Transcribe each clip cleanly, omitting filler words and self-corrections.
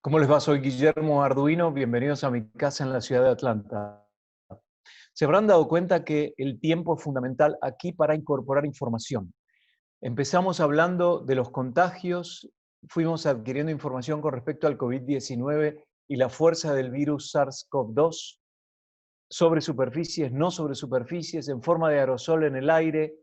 ¿Cómo les va? Soy Guillermo Arduino. Bienvenidos a mi casa en la ciudad de Atlanta. Se habrán dado cuenta que el tiempo es fundamental aquí para incorporar información. Empezamos hablando de los contagios, fuimos adquiriendo información con respecto al COVID-19 y la fuerza del virus SARS-CoV-2 sobre superficies, no sobre superficies, en forma de aerosol en el aire,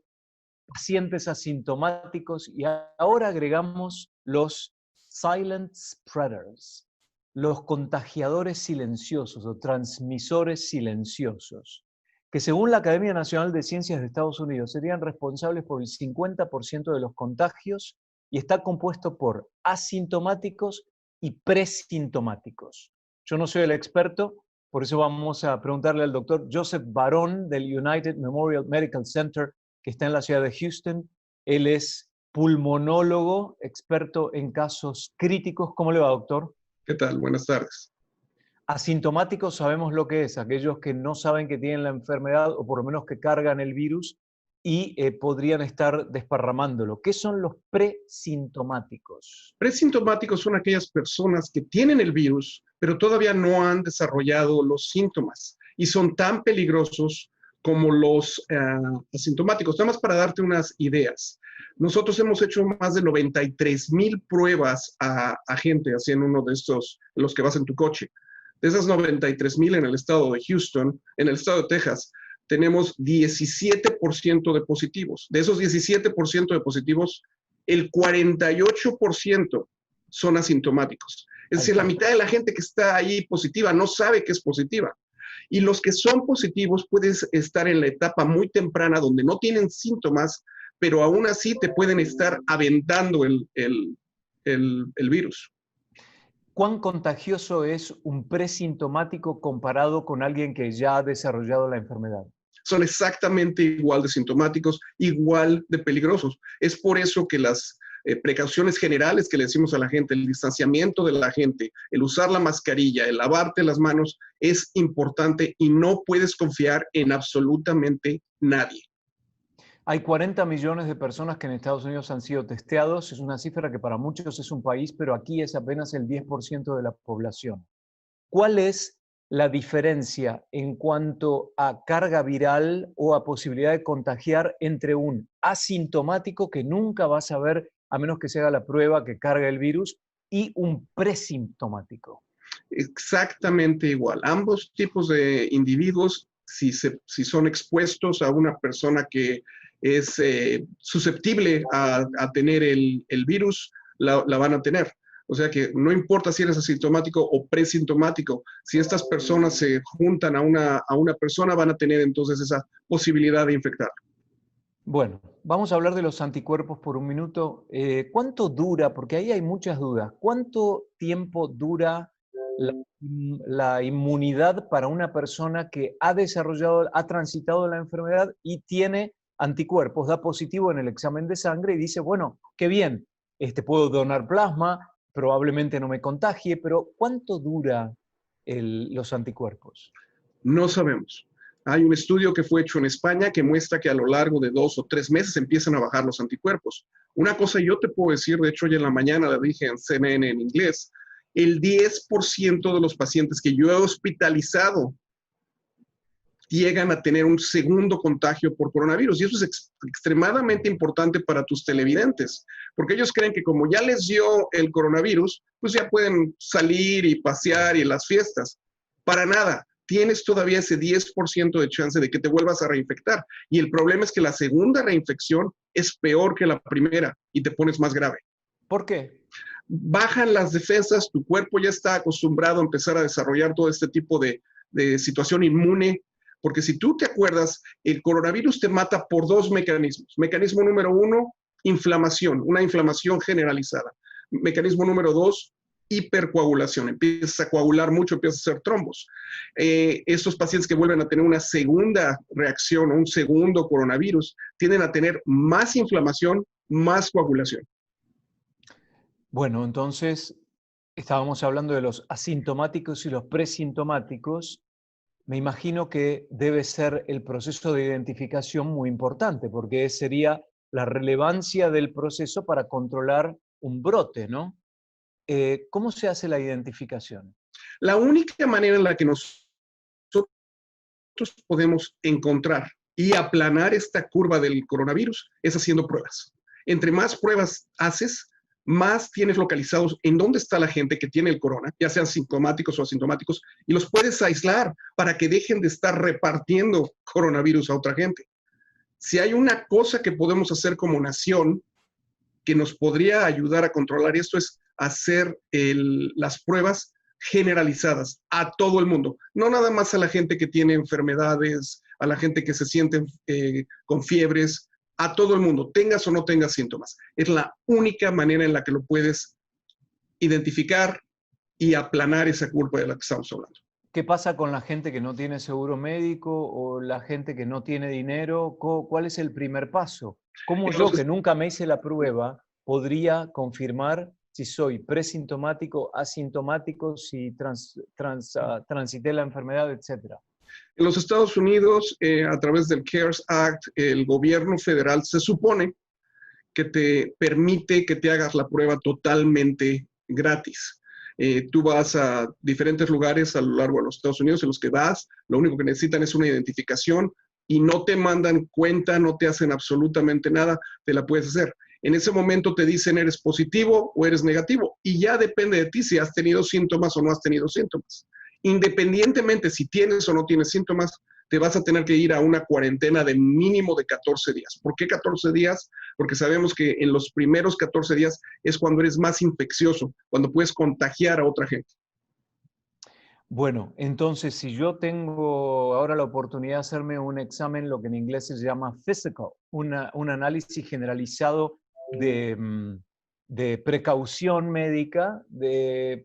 pacientes asintomáticos y ahora agregamos los silent spreaders, los contagiadores silenciosos o transmisores silenciosos, que según la Academia Nacional de Ciencias de Estados Unidos serían responsables por el 50% de los contagios y está compuesto por asintomáticos y presintomáticos. Yo no soy el experto, por eso vamos a preguntarle al doctor Joseph Barón del United Memorial Medical Center que está en la ciudad de Houston. Él es pulmonólogo, experto en casos críticos. ¿Cómo le va, doctor? ¿Qué tal? Buenas tardes. Asintomáticos sabemos lo que es, aquellos que no saben que tienen la enfermedad o por lo menos que cargan el virus y podrían estar desparramándolo. ¿Qué son los presintomáticos? Presintomáticos son aquellas personas que tienen el virus, pero todavía no han desarrollado los síntomas y son tan peligrosos como los asintomáticos. Nada más para darte unas ideas. Nosotros hemos hecho más de 93,000 pruebas a gente, así en uno de estos, los que vas en tu coche. De esas 93,000 en el estado de Houston, en el estado de Texas, tenemos 17% de positivos. De esos 17% de positivos, el 48% son asintomáticos. Es decir, la mitad de la gente que está ahí positiva no sabe que es positiva. Y los que son positivos pueden estar en la etapa muy temprana donde no tienen síntomas, pero aún así te pueden estar aventando el virus. ¿Cuán contagioso es un presintomático comparado con alguien que ya ha desarrollado la enfermedad? Son exactamente igual de sintomáticos, igual de peligrosos. Es por eso que las precauciones generales que le decimos a la gente, el distanciamiento de la gente, el usar la mascarilla, el lavarte las manos, es importante y no puedes confiar en absolutamente nadie. Hay 40 millones de personas que en Estados Unidos han sido testeados. Es una cifra que para muchos es un país, pero aquí es apenas el 10% de la población. ¿Cuál es la diferencia en cuanto a carga viral o a posibilidad de contagiar entre un asintomático que nunca va a saber, a menos que se haga la prueba que carga el virus, y un presintomático? Exactamente igual. Ambos tipos de individuos, si son expuestos a una persona que es susceptible a tener el virus, la van a tener. O sea que no importa si eres asintomático o presintomático, si estas personas se juntan a una persona, van a tener entonces esa posibilidad de infectar. Bueno, vamos a hablar de los anticuerpos por un minuto. ¿Cuánto dura? Porque ahí hay muchas dudas. ¿Cuánto tiempo dura la inmunidad para una persona que ha desarrollado, ha transitado la enfermedad y tiene anticuerpos, da positivo en el examen de sangre y dice, bueno, qué bien, puedo donar plasma, probablemente no me contagie, pero ¿cuánto dura los anticuerpos? No sabemos. Hay un estudio que fue hecho en España que muestra que a lo largo de 2 o 3 meses empiezan a bajar los anticuerpos. Una cosa yo te puedo decir, de hecho hoy en la mañana la dije en CNN en inglés, el 10% de los pacientes que yo he hospitalizado llegan a tener un segundo contagio por coronavirus. Y eso es extremadamente importante para tus televidentes, porque ellos creen que como ya les dio el coronavirus, pues ya pueden salir y pasear y en las fiestas. Para nada. Tienes todavía ese 10% de chance de que te vuelvas a reinfectar. Y el problema es que la segunda reinfección es peor que la primera y te pones más grave. ¿Por qué? Bajan las defensas, tu cuerpo ya está acostumbrado a empezar a desarrollar todo este tipo de situación inmune, porque si tú te acuerdas, el coronavirus te mata por 2 mecanismos. Mecanismo número 1, inflamación, una inflamación generalizada. Mecanismo número 2, hipercoagulación. Empiezas a coagular mucho, empiezas a hacer trombos. Estos pacientes que vuelven a tener una segunda reacción o un segundo coronavirus tienden a tener más inflamación, más coagulación. Bueno, entonces estábamos hablando de los asintomáticos y los presintomáticos. Me imagino que debe ser el proceso de identificación muy importante, porque sería la relevancia del proceso para controlar un brote, ¿no? ¿cómo se hace la identificación? La única manera en la que nosotros podemos encontrar y aplanar esta curva del coronavirus es haciendo pruebas. Entre más pruebas haces, más tienes localizados en dónde está la gente que tiene el corona, ya sean sintomáticos o asintomáticos, y los puedes aislar para que dejen de estar repartiendo coronavirus a otra gente. Si hay una cosa que podemos hacer como nación que nos podría ayudar a controlar esto es hacer las pruebas generalizadas a todo el mundo, no nada más a la gente que tiene enfermedades, a la gente que se siente con fiebres, a todo el mundo, tengas o no tengas síntomas. Es la única manera en la que lo puedes identificar y aplanar esa curva de la que estamos hablando. ¿Qué pasa con la gente que no tiene seguro médico o la gente que no tiene dinero? ¿Cuál es el primer paso? ¿Cómo yo, que nunca me hice la prueba, podría confirmar si soy presintomático, asintomático, si transité la enfermedad, etcétera? En los Estados Unidos, a través del CARES Act, el gobierno federal se supone que te permite que te hagas la prueba totalmente gratis. Tú vas a diferentes lugares a lo largo de los Estados Unidos en los que vas, lo único que necesitan es una identificación y no te mandan cuenta, no te hacen absolutamente nada, te la puedes hacer. En ese momento te dicen eres positivo o eres negativo y ya depende de ti si has tenido síntomas o no has tenido síntomas. Independientemente si tienes o no tienes síntomas, te vas a tener que ir a una cuarentena de mínimo de 14 días. ¿Por qué 14 días? Porque sabemos que en los primeros 14 días es cuando eres más infeccioso, cuando puedes contagiar a otra gente. Bueno, entonces si yo tengo ahora la oportunidad de hacerme un examen, lo que en inglés se llama physical, un análisis generalizado de precaución médica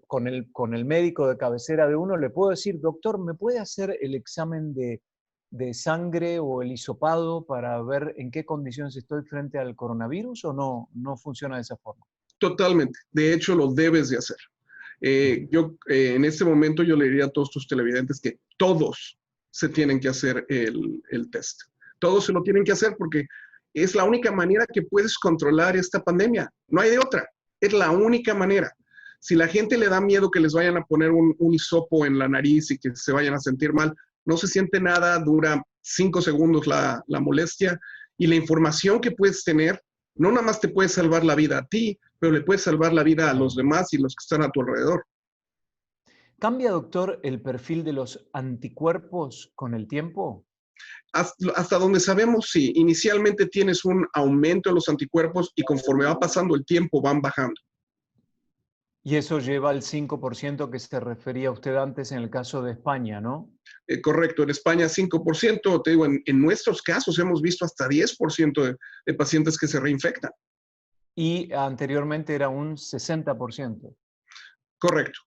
con el médico de cabecera de uno, le puedo decir, doctor, ¿me puede hacer el examen de sangre o el hisopado para ver en qué condiciones estoy frente al coronavirus o no funciona de esa forma? Totalmente. De hecho, lo debes de hacer. En este momento yo le diría a todos tus televidentes que todos se tienen que hacer el test. Todos se lo tienen que hacer porque es la única manera que puedes controlar esta pandemia. No hay de otra. Es la única manera. Si la gente le da miedo que les vayan a poner un hisopo en la nariz y que se vayan a sentir mal, no se siente nada, dura 5 segundos la molestia y la información que puedes tener no nada más te puede salvar la vida a ti, pero le puede salvar la vida a los demás y los que están a tu alrededor. ¿Cambia, doctor, el perfil de los anticuerpos con el tiempo? Hasta donde sabemos, sí. Inicialmente tienes un aumento de los anticuerpos y conforme va pasando el tiempo van bajando. Y eso lleva al 5% que se refería usted antes en el caso de España, ¿no? Correcto, en España 5%, te digo, en nuestros casos hemos visto hasta 10% de pacientes que se reinfectan. Y anteriormente era un 60%. Correcto.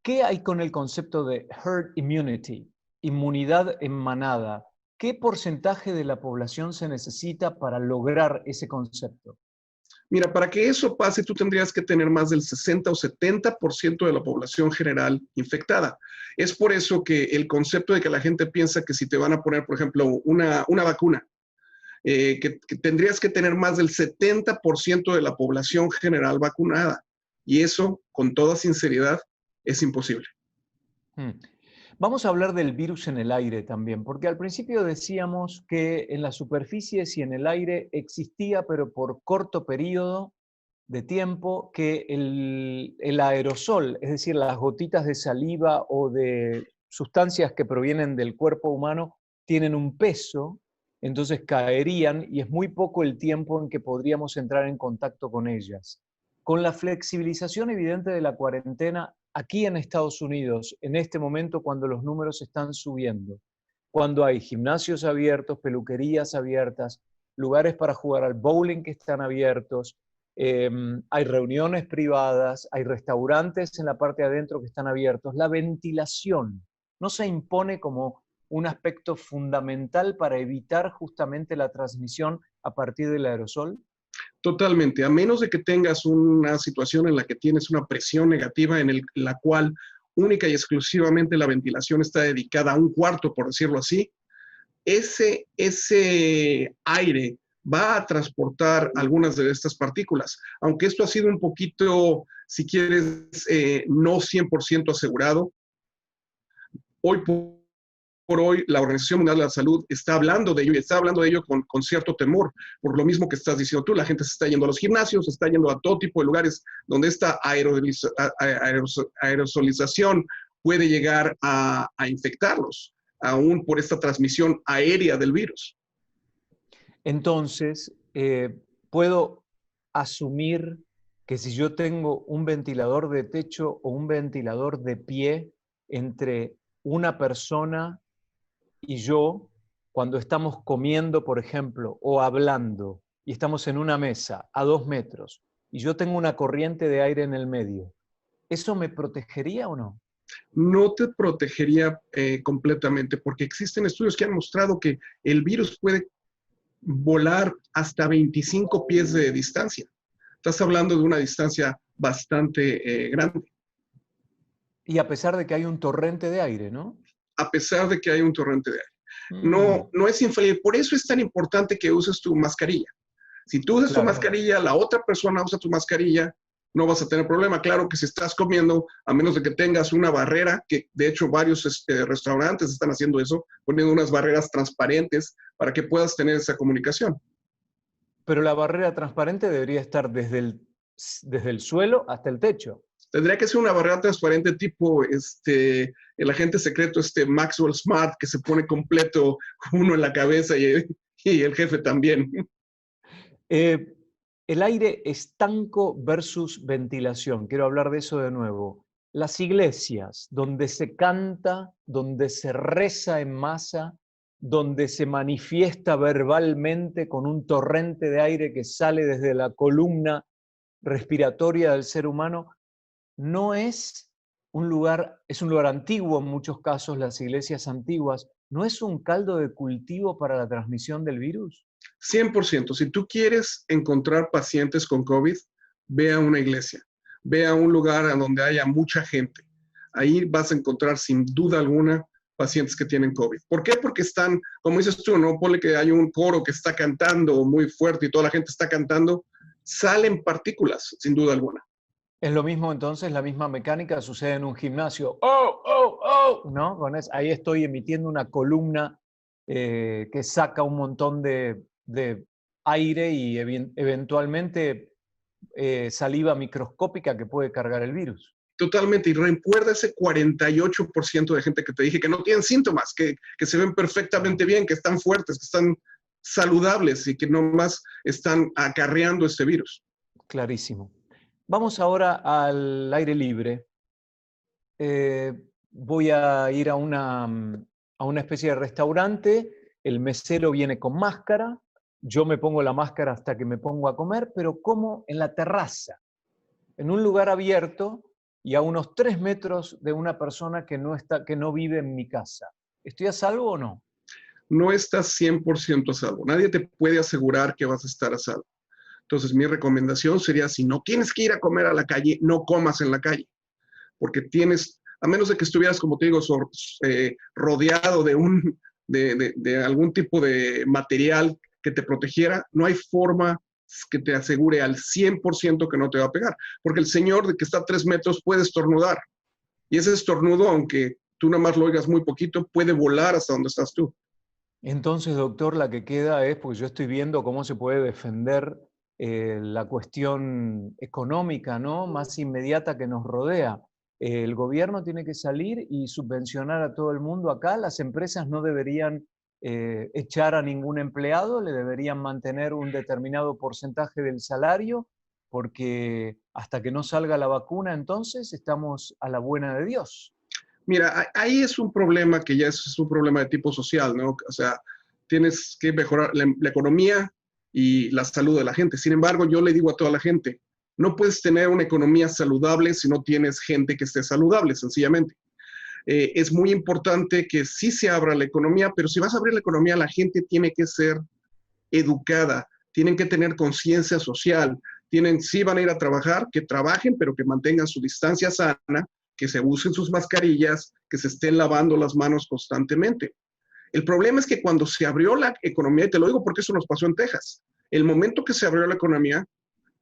¿Qué hay con el concepto de herd immunity, inmunidad en manada? ¿Qué porcentaje de la población se necesita para lograr ese concepto? Mira, para que eso pase, tú tendrías que tener más del 60 o 70% de la población general infectada. Es por eso que el concepto de que la gente piensa que si te van a poner, por ejemplo, una vacuna, que tendrías que tener más del 70% de la población general vacunada. Y eso, con toda sinceridad, es imposible. Vamos a hablar del virus en el aire también, porque al principio decíamos que en las superficies y en el aire existía, pero por corto periodo de tiempo, que el aerosol, es decir, las gotitas de saliva o de sustancias que provienen del cuerpo humano, tienen un peso, entonces caerían y es muy poco el tiempo en que podríamos entrar en contacto con ellas. Con la flexibilización evidente de la cuarentena, aquí en Estados Unidos, en este momento cuando los números están subiendo, cuando hay gimnasios abiertos, peluquerías abiertas, lugares para jugar al bowling que están abiertos, hay reuniones privadas, hay restaurantes en la parte de adentro que están abiertos, la ventilación no se impone como un aspecto fundamental para evitar justamente la transmisión a partir del aerosol. Totalmente, a menos de que tengas una situación en la que tienes una presión negativa en la cual única y exclusivamente la ventilación está dedicada a un cuarto, por decirlo así, ese aire va a transportar algunas de estas partículas. Aunque esto ha sido un poquito, si quieres, no 100% asegurado, hoy por hoy la Organización Mundial de la Salud está hablando de ello y está hablando de ello con cierto temor, por lo mismo que estás diciendo tú. La gente se está yendo a los gimnasios, se está yendo a todo tipo de lugares donde esta aerosolización puede llegar a infectarlos, aún por esta transmisión aérea del virus. Entonces, puedo asumir que si yo tengo un ventilador de techo o un ventilador de pie entre una persona y yo, cuando estamos comiendo, por ejemplo, o hablando, y estamos en una mesa a 2 metros, y yo tengo una corriente de aire en el medio, ¿eso me protegería o no? No te protegería completamente, porque existen estudios que han mostrado que el virus puede volar hasta 25 pies de distancia. Estás hablando de una distancia bastante grande. Y a pesar de que hay un torrente de aire, ¿no? A pesar de que hay un torrente de aire. No es infalible. Por eso es tan importante que uses tu mascarilla. Si tú usas tu mascarilla, la otra persona usa tu mascarilla, no vas a tener problema. Claro que si estás comiendo, a menos de que tengas una barrera, que de hecho varios restaurantes están haciendo eso, poniendo unas barreras transparentes para que puedas tener esa comunicación. Pero la barrera transparente debería estar desde el suelo hasta el techo. Tendría que ser una barrera transparente tipo el agente secreto Maxwell Smart, que se pone completo uno en la cabeza y el jefe también. El aire estanco versus ventilación. Quiero hablar de eso de nuevo. Las iglesias, donde se canta, donde se reza en masa, donde se manifiesta verbalmente con un torrente de aire que sale desde la columna respiratoria del ser humano, no es un lugar, es un lugar antiguo en muchos casos, las iglesias antiguas, ¿no es un caldo de cultivo para la transmisión del virus? 100%. Si tú quieres encontrar pacientes con COVID, ve a una iglesia, ve a un lugar donde haya mucha gente. Ahí vas a encontrar sin duda alguna pacientes que tienen COVID. ¿Por qué? Porque están, como dices tú, ¿no? Ponle que hay un coro que está cantando muy fuerte y toda la gente está cantando, salen partículas, sin duda alguna. Es lo mismo entonces, la misma mecánica sucede en un gimnasio. ¡Oh, oh, oh! ¿No? Ahí estoy emitiendo una columna que saca un montón de aire y eventualmente saliva microscópica que puede cargar el virus. Totalmente, y recuerda ese 48% de gente que te dije que no tienen síntomas, que se ven perfectamente bien, que están fuertes, que están saludables y que nomás están acarreando este virus. Clarísimo. Vamos ahora al aire libre. Voy a ir a una especie de restaurante, el mesero viene con máscara, yo me pongo la máscara hasta que me pongo a comer, pero como en la terraza, en un lugar abierto y a unos 3 metros de una persona que no vive en mi casa. ¿Estoy a salvo o no? No estás 100% a salvo. Nadie te puede asegurar que vas a estar a salvo. Entonces, mi recomendación sería, si no tienes que ir a comer a la calle, no comas en la calle, porque tienes, a menos de que estuvieras, como te digo, rodeado de algún tipo de material que te protegiera, no hay forma que te asegure al 100% que no te va a pegar, porque el señor de que está a 3 metros puede estornudar, y ese estornudo, aunque tú nada más lo oigas muy poquito, puede volar hasta donde estás tú. Entonces, doctor, la que queda es, porque yo estoy viendo cómo se puede defender la cuestión económica, ¿no? Más inmediata que nos rodea. El gobierno tiene que salir y subvencionar a todo el mundo acá. Las empresas no deberían echar a ningún empleado, le deberían mantener un determinado porcentaje del salario, porque hasta que no salga la vacuna, entonces estamos a la buena de Dios. Mira, ahí es un problema que ya es un problema de tipo social, ¿no? O sea, tienes que mejorar la economía y la salud de la gente. Sin embargo, yo le digo a toda la gente, no puedes tener una economía saludable si no tienes gente que esté saludable, sencillamente. Es muy importante que sí se abra la economía, pero si vas a abrir la economía, la gente tiene que ser educada, tienen que tener conciencia social, sí van a ir a trabajar, que trabajen, pero que mantengan su distancia sana, que se usen sus mascarillas, que se estén lavando las manos constantemente. El problema es que cuando se abrió la economía, y te lo digo porque eso nos pasó en Texas, El momento que se abrió la economía,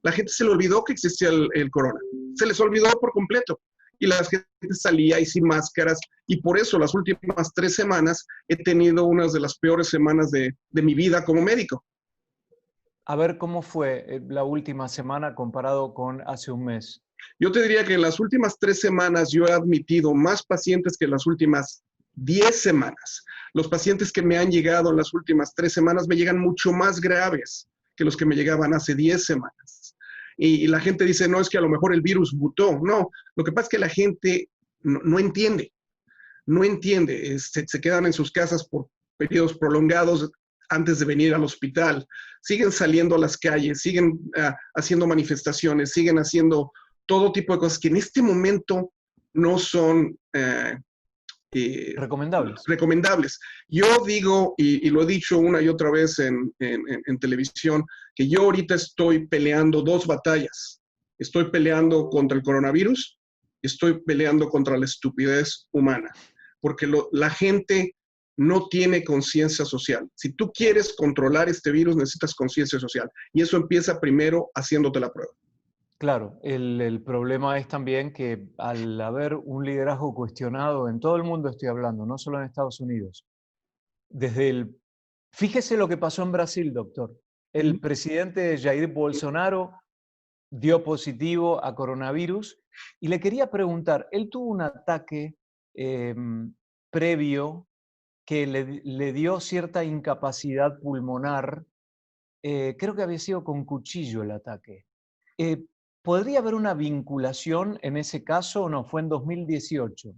la gente se le olvidó que existía el corona. Se les olvidó por completo. Y la gente salía y sin máscaras. Y por eso las últimas 3 semanas he tenido unas de las peores semanas de mi vida como médico. A ver cómo fue la última semana comparado con hace un mes. Yo te diría que en las últimas 3 semanas yo he admitido más pacientes que en las últimas 10 semanas. Los pacientes que me han llegado en las últimas 3 semanas me llegan mucho más graves que los que me llegaban hace 10 semanas. Y la gente dice, no, es que a lo mejor el virus mutó. No, lo que pasa es que la gente no entiende, no entiende. Se quedan en sus casas por periodos prolongados antes de venir al hospital. Siguen saliendo a las calles, siguen haciendo manifestaciones, siguen haciendo todo tipo de cosas que en este momento no son Recomendables. recomendables. Yo digo, y lo he dicho una y otra vez en televisión, que yo ahorita estoy peleando 2 batallas. Estoy peleando contra el coronavirus y estoy peleando contra la estupidez humana, porque la gente no tiene conciencia social. Si tú quieres controlar este virus, necesitas conciencia social. Y eso empieza primero haciéndote la prueba. Claro, el problema es también que al haber un liderazgo cuestionado en todo el mundo, estoy hablando, no solo en Estados Unidos, fíjese lo que pasó en Brasil, doctor. El presidente Jair Bolsonaro dio positivo a coronavirus y le quería preguntar, él tuvo un ataque previo que le dio cierta incapacidad pulmonar, creo que había sido con cuchillo el ataque. ¿Podría haber una vinculación en ese caso o no? Fue en 2018.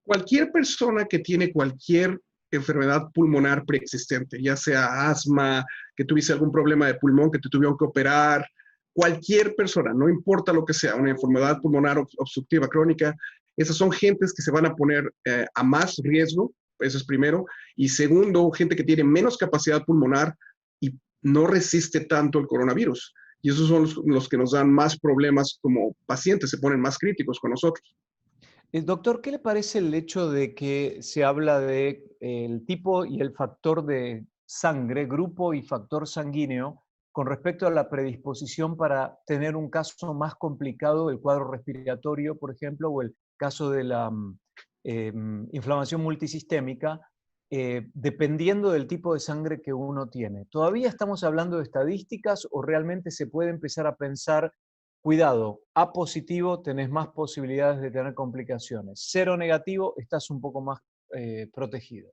Cualquier persona que tiene cualquier enfermedad pulmonar preexistente, ya sea asma, que tuviese algún problema de pulmón, que te tuvieron que operar, cualquier persona, no importa lo que sea, una enfermedad pulmonar obstructiva crónica, esas son gentes que se van a poner a más riesgo, eso es primero, y segundo, gente que tiene menos capacidad pulmonar y no resiste tanto el coronavirus. Y esos son los que nos dan más problemas como pacientes, se ponen más críticos con nosotros. Doctor, ¿qué le parece el hecho de que se habla de el tipo y el factor de sangre, grupo y factor sanguíneo, con respecto a la predisposición para tener un caso más complicado del cuadro respiratorio, por ejemplo, o el caso de la inflamación multisistémica, dependiendo del tipo de sangre que uno tiene? ¿Todavía estamos hablando de estadísticas o realmente se puede empezar a pensar, cuidado, A positivo, tenés más posibilidades de tener complicaciones; cero negativo, estás un poco más protegido?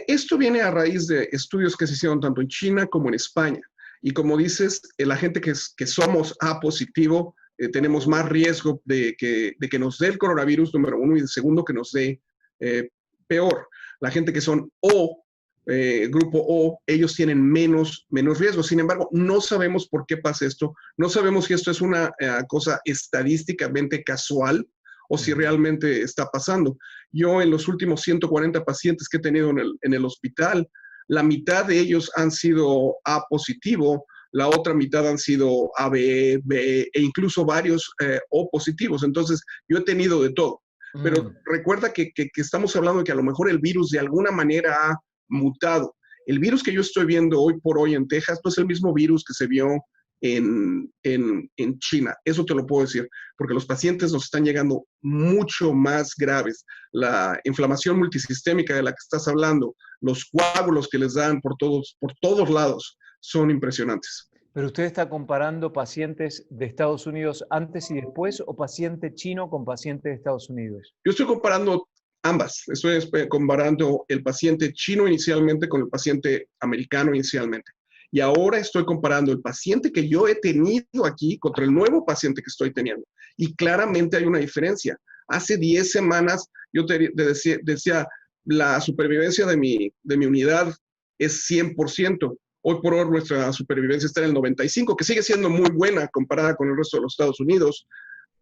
Esto viene a raíz de estudios que se hicieron tanto en China como en España. Y como dices, la gente que somos A positivo, tenemos más riesgo de que nos dé el coronavirus, número uno, y segundo, que nos dé peor. La gente que son O, grupo O, ellos tienen menos riesgo. Sin embargo, no sabemos por qué pasa esto. No sabemos si esto es una cosa estadísticamente casual o si realmente está pasando. Yo en los últimos 140 pacientes que he tenido en el hospital, la mitad de ellos han sido A positivo, la otra mitad han sido AB, B e incluso varios O positivos. Entonces, yo he tenido de todo. Pero recuerda que estamos hablando de que a lo mejor el virus de alguna manera ha mutado. El virus que yo estoy viendo hoy por hoy en Texas no es el mismo virus que se vio en China. Eso te lo puedo decir, porque los pacientes nos están llegando mucho más graves. La inflamación multisistémica de la que estás hablando, los coágulos que les dan por todos lados, son impresionantes. ¿Pero usted está comparando pacientes de Estados Unidos antes y después o paciente chino con paciente de Estados Unidos? Yo estoy comparando ambas. Estoy comparando el paciente chino inicialmente con el paciente americano inicialmente. Y ahora estoy comparando el paciente que yo he tenido aquí contra el nuevo paciente que estoy teniendo. Y claramente hay una diferencia. Hace 10 semanas yo te decía, la supervivencia de mi unidad es 100%. Hoy por hoy nuestra supervivencia está en el 95%, que sigue siendo muy buena comparada con el resto de los Estados Unidos.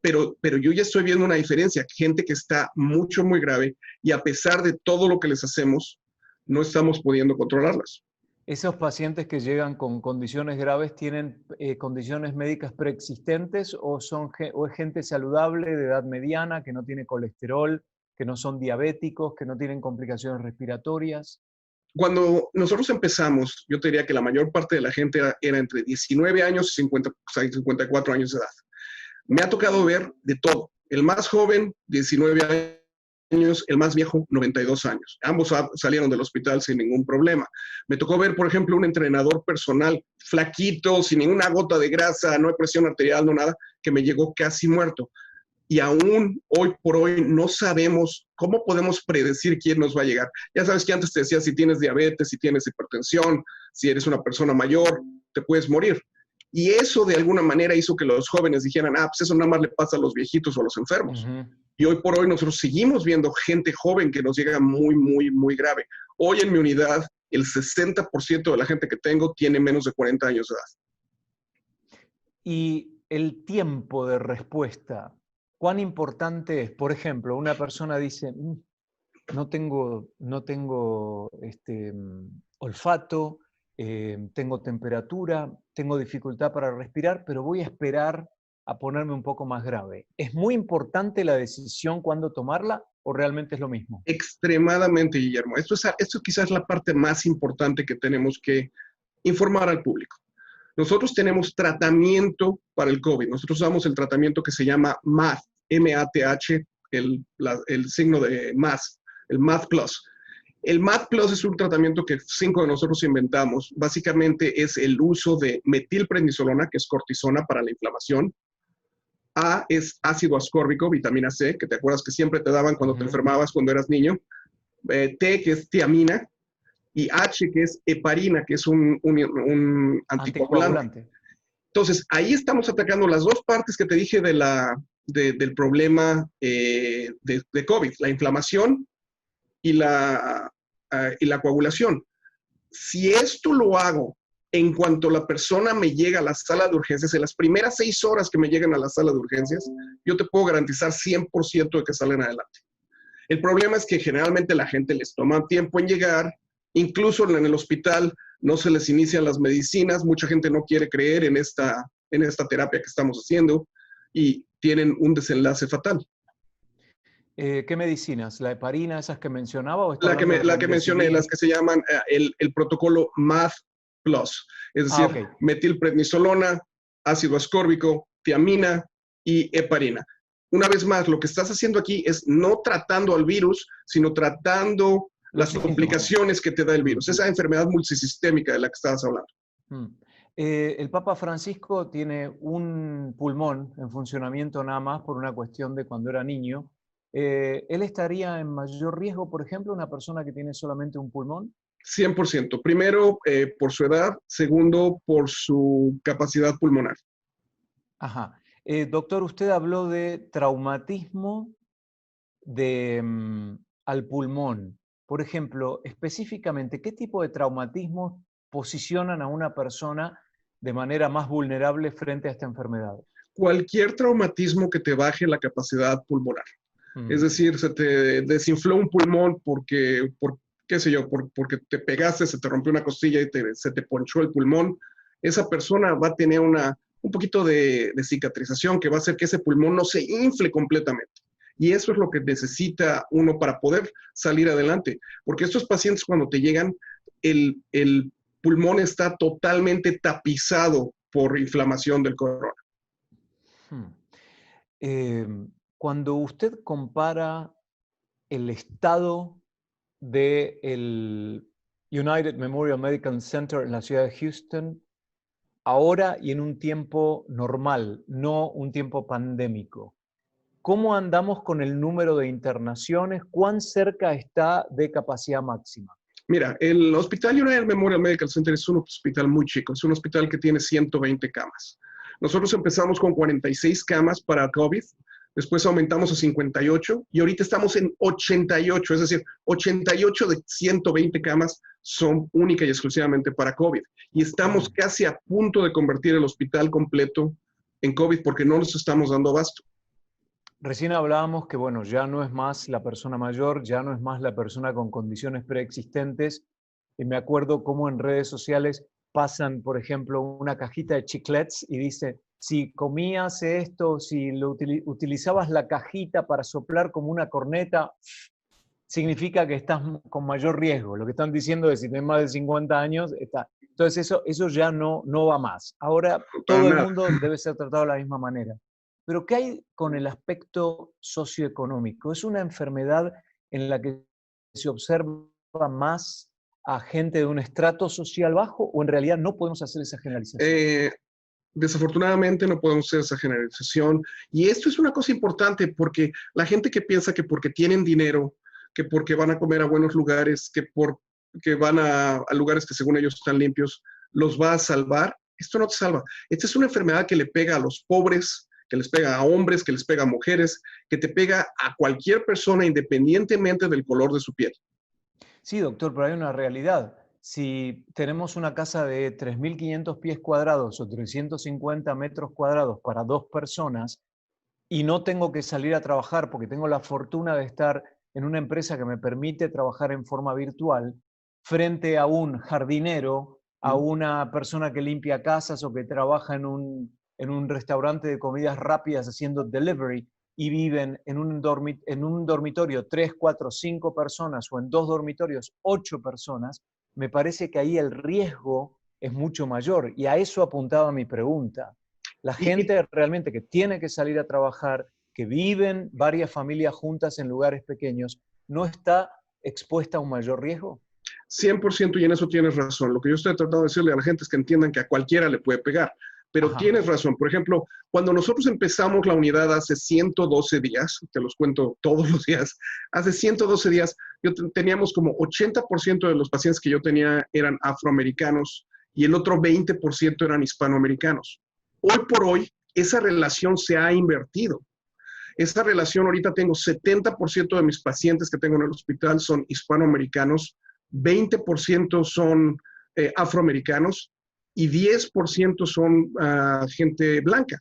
Pero yo ya estoy viendo una diferencia, gente que está muy grave y a pesar de todo lo que les hacemos, no estamos pudiendo controlarlas. ¿Esos pacientes que llegan con condiciones graves tienen condiciones médicas preexistentes o es gente saludable de edad mediana, que no tiene colesterol, que no son diabéticos, que no tienen complicaciones respiratorias? Cuando nosotros empezamos, yo te diría que la mayor parte de la gente era entre 19 años y 54 años de edad. Me ha tocado ver de todo. El más joven, 19 años, el más viejo, 92 años. Ambos salieron del hospital sin ningún problema. Me tocó ver, por ejemplo, un entrenador personal flaquito, sin ninguna gota de grasa, no hay presión arterial, no nada, que me llegó casi muerto. Y aún hoy por hoy no sabemos cómo podemos predecir quién nos va a llegar. Ya sabes que antes te decía si tienes diabetes, si tienes hipertensión, si eres una persona mayor, te puedes morir. Y eso de alguna manera hizo que los jóvenes dijeran, pues eso nada más le pasa a los viejitos o a los enfermos. Y hoy por hoy nosotros seguimos viendo gente joven que nos llega muy, muy, muy grave. Hoy en mi unidad, el 60% de la gente que tengo tiene menos de 40 años de edad. Y el tiempo de respuesta, ¿cuán importante es? Por ejemplo, una persona dice, no tengo olfato, tengo temperatura, tengo dificultad para respirar, pero voy a esperar a ponerme un poco más grave. ¿Es muy importante la decisión cuándo tomarla o realmente es lo mismo? Extremadamente, Guillermo. Esto quizás es la parte más importante que tenemos que informar al público. Nosotros tenemos tratamiento para el COVID. Nosotros usamos el tratamiento que se llama MAT, M-A-T-H, el signo de más, el MAT Plus. El MAT Plus es un tratamiento que 5 de nosotros inventamos. Básicamente es el uso de metilprednisolona, que es cortisona para la inflamación. A es ácido ascórbico, vitamina C, que te acuerdas que siempre te daban cuando te enfermabas cuando eras niño. T, que es tiamina. Y H, que es heparina, que es un anticoagulante. Entonces, ahí estamos atacando las dos partes que te dije del problema de COVID, la inflamación y la coagulación. Si esto lo hago en cuanto la persona me llega a la sala de urgencias, en las primeras 6 horas que me lleguen a la sala de urgencias, yo te puedo garantizar 100% de que salen adelante. El problema es que generalmente la gente les toma tiempo en llegar, incluso en el hospital no se les inician las medicinas, mucha gente no quiere creer en esta terapia que estamos haciendo y tienen un desenlace fatal. ¿Qué medicinas? ¿La heparina, esas que mencionaba? ¿O la que mencioné, las que se llaman el protocolo MAT Plus, es decir, metilprednisolona, ácido ascórbico, tiamina y heparina. Una vez más, lo que estás haciendo aquí es no tratando al virus, sino tratando las complicaciones que te da el virus, esa enfermedad multisistémica de la que estabas hablando. El Papa Francisco tiene un pulmón en funcionamiento nada más por una cuestión de cuando era niño. ¿Él estaría en mayor riesgo, por ejemplo, una persona que tiene solamente un pulmón? 100%. Primero, por su edad. Segundo, por su capacidad pulmonar. Ajá. Doctor, usted habló de traumatismo al pulmón. Por ejemplo, específicamente, ¿qué tipo de traumatismos posicionan a una persona de manera más vulnerable frente a esta enfermedad? Cualquier traumatismo que te baje la capacidad pulmonar. Es decir, se te desinfló un pulmón porque te pegaste, se te rompió una costilla y se te ponchó el pulmón. Esa persona va a tener un poquito de cicatrización que va a hacer que ese pulmón no se infle completamente. Y eso es lo que necesita uno para poder salir adelante. Porque estos pacientes cuando te llegan, el pulmón está totalmente tapizado por inflamación del corona. Cuando usted compara el estado del United Memorial Medical Center en la ciudad de Houston, ahora y en un tiempo normal, no un tiempo pandémico, ¿cómo andamos con el número de internaciones? ¿Cuán cerca está de capacidad máxima? Mira, el Hospital United Memorial Medical Center es un hospital muy chico, es un hospital que tiene 120 camas. Nosotros empezamos con 46 camas para COVID, después aumentamos a 58 y ahorita estamos en 88, es decir, 88 de 120 camas son única y exclusivamente para COVID. Y estamos casi a punto de convertir el hospital completo en COVID porque no nos estamos dando abasto. Recién hablábamos que, bueno, ya no es más la persona mayor, ya no es más la persona con condiciones preexistentes. Y me acuerdo cómo en redes sociales pasan, por ejemplo, una cajita de chiclets y dice, si comías esto, si utilizabas la cajita para soplar como una corneta, significa que estás con mayor riesgo. Lo que están diciendo es si tienes más de 50 años, está. Entonces eso ya no va más. Ahora Para todo el nada. mundo debe ser tratado de la misma manera. Pero ¿qué hay con el aspecto socioeconómico? ¿Es una enfermedad en la que se observa más a gente de un estrato social bajo o en realidad no podemos hacer esa generalización? Eh, Desafortunadamente no podemos hacer esa generalización. Y esto es una cosa importante porque la gente que piensa que porque tienen dinero, que porque van a comer a buenos lugares, que van a lugares que según ellos están limpios, los va a salvar, esto no te salva. Esta es una enfermedad que le pega a los pobres, que les pega a hombres, que les pega a mujeres, que te pega a cualquier persona independientemente del color de su piel. Sí, doctor, pero hay una realidad. Si tenemos una casa de 3.500 pies cuadrados o 350 metros cuadrados para dos personas y no tengo que salir a trabajar porque tengo la fortuna de estar en una empresa que me permite trabajar en forma virtual, frente a un jardinero, a ¿Mm? una persona que limpia casas o que trabaja en un restaurante de comidas rápidas haciendo delivery, y viven en un dormitorio 3, 4, 5 personas o en dos dormitorios 8 personas, me parece que ahí el riesgo es mucho mayor. Y a eso apuntaba mi pregunta. La Y gente realmente que tiene que salir a trabajar, que viven varias familias juntas en lugares pequeños, ¿no está expuesta a un mayor riesgo? 100% y en eso tienes razón. Lo que yo estoy tratando de decirle a la gente es que entiendan que a cualquiera le puede pegar. Pero Ajá. tienes razón. Por ejemplo, cuando nosotros empezamos la unidad hace 112 días, te los cuento todos los días, hace 112 días teníamos como 80% de los pacientes que yo tenía eran afroamericanos y el otro 20% eran hispanoamericanos. Hoy por hoy, esa relación se ha invertido. Esa relación, ahorita tengo 70% de mis pacientes que tengo en el hospital son hispanoamericanos, 20% son afroamericanos y 10% son gente blanca.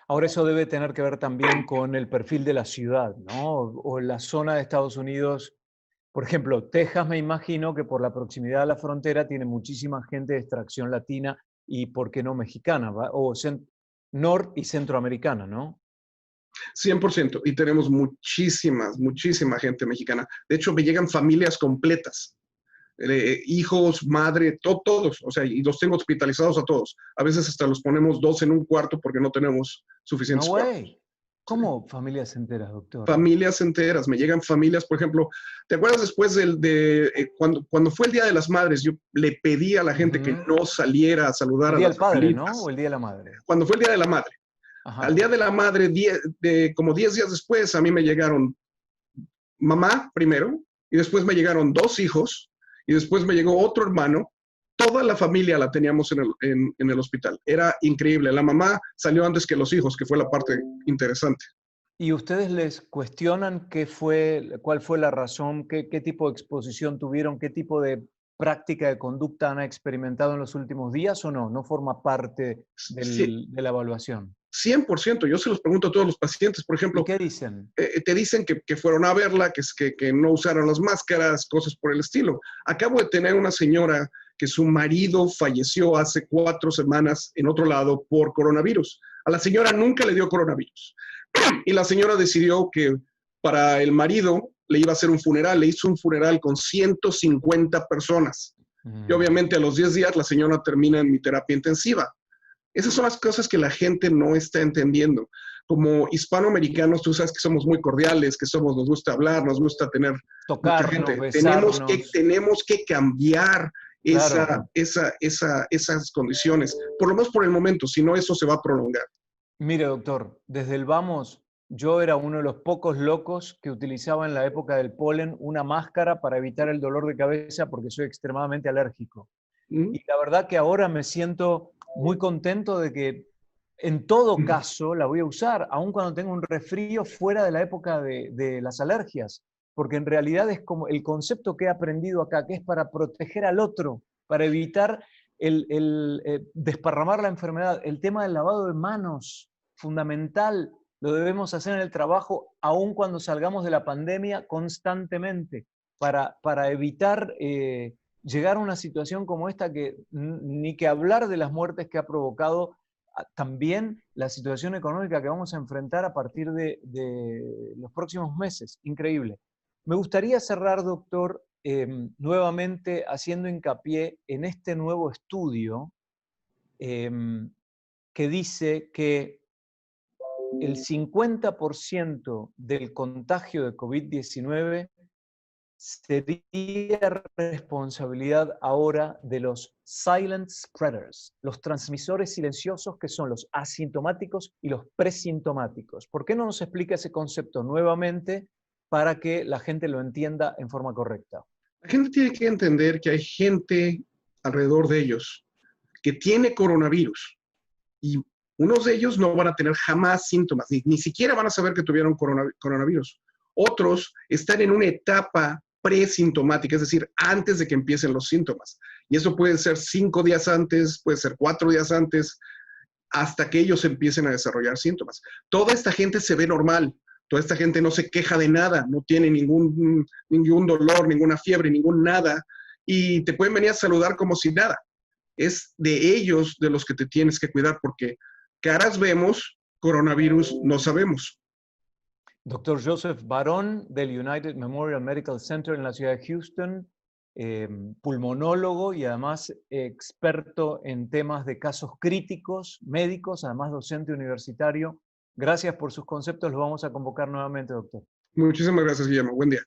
Ahora eso debe tener que ver también con el perfil de la ciudad, ¿no? O la zona de Estados Unidos. Por ejemplo, Texas me imagino que por la proximidad a la frontera tiene muchísima gente de extracción latina y, ¿por qué no, mexicana? O nor y centroamericana, ¿no? 100%. Y tenemos muchísima gente mexicana. De hecho, me llegan familias completas. Hijos, madre, todos, o sea, y los tengo hospitalizados a todos. A veces hasta los ponemos dos en un cuarto porque no tenemos No suficientes cuartos. way. Sí. ¿Cómo familias enteras, doctor? Familias enteras, me llegan familias, por ejemplo, ¿te acuerdas después cuando fue el Día de las Madres? Yo le pedí a la gente que Ujú. no saliera a saludar El a Día las del Padre, ¿no? O abuelitas. el Día de la Madre. Cuando fue el Día de la Madre. Al Ajá. Día de la Madre, como 10 días después, a mí me llegaron mamá primero, y después me llegaron dos hijos, y después me llegó otro hermano. Toda la familia la teníamos en el hospital. Era increíble. La mamá salió antes que los hijos, que fue la parte interesante. ¿Y ustedes les cuestionan cuál fue la razón, qué tipo de exposición tuvieron, qué tipo de práctica de conducta han experimentado en los últimos días o no? ¿No forma parte Sí, de la evaluación? 100%. Yo se los pregunto a todos los pacientes. Por ¿Y ejemplo, qué dicen? te dicen que fueron a verla, que no usaron las máscaras, cosas por el estilo. Acabo de tener una señora que su marido falleció hace 4 semanas en otro lado por coronavirus. A la señora nunca le dio coronavirus. Y la señora decidió que para el marido le iba a hacer un funeral, le hizo un funeral con 150 personas. Y Mm. obviamente a los 10 días la señora termina en mi terapia intensiva. Esas son las cosas que la gente no está entendiendo. Como hispanoamericanos, tú sabes que somos muy cordiales, nos gusta hablar, nos gusta tener mucha Tocarnos, gente. Tenemos que, besarnos, tenemos que cambiar claro. esas condiciones, por lo menos por el momento, si no eso se va a prolongar. Mire, doctor, desde el vamos, yo era uno de los pocos locos que utilizaba en la época del polen una máscara para evitar el dolor de cabeza porque soy extremadamente alérgico. ¿Mm? Y la verdad que ahora me siento muy contento de que en todo caso la voy a usar, aun cuando tengo un resfrío fuera de la época de las alergias, porque en realidad es como el concepto que he aprendido acá, que es para proteger al otro, para evitar desparramar la enfermedad. El tema del lavado de manos, fundamental, lo debemos hacer en el trabajo, aun cuando salgamos de la pandemia constantemente, para evitar llegar a una situación como esta, que ni que hablar de las muertes que ha provocado también la situación económica que vamos a enfrentar a partir de los próximos meses. Increíble. Me gustaría cerrar, doctor, nuevamente haciendo hincapié en este nuevo estudio que dice que el 50% del contagio de COVID-19 sería responsabilidad ahora de los silent spreaders, los transmisores silenciosos que son los asintomáticos y los presintomáticos. ¿Por qué no nos explica ese concepto nuevamente para que la gente lo entienda en forma correcta? La gente tiene que entender que hay gente alrededor de ellos que tiene coronavirus y unos de ellos no van a tener jamás síntomas, ni siquiera van a saber que tuvieron coronavirus. Otros están en una etapa presintomática, es decir, antes de que empiecen los síntomas. Y eso puede ser 5 días antes, puede ser 4 días antes, hasta que ellos empiecen a desarrollar síntomas. Toda esta gente se ve normal, toda esta gente no se queja de nada, no tiene ningún dolor, ninguna fiebre, ningún nada, y te pueden venir a saludar como si nada. Es de ellos de los que te tienes que cuidar, porque caras vemos, coronavirus no sabemos. Doctor Joseph Barón del United Memorial Medical Center en la ciudad de Houston, pulmonólogo y además experto en temas de casos críticos, médicos, además docente universitario. Gracias por sus conceptos, los vamos a convocar nuevamente, doctor. Muchísimas gracias, Guillermo. Buen día.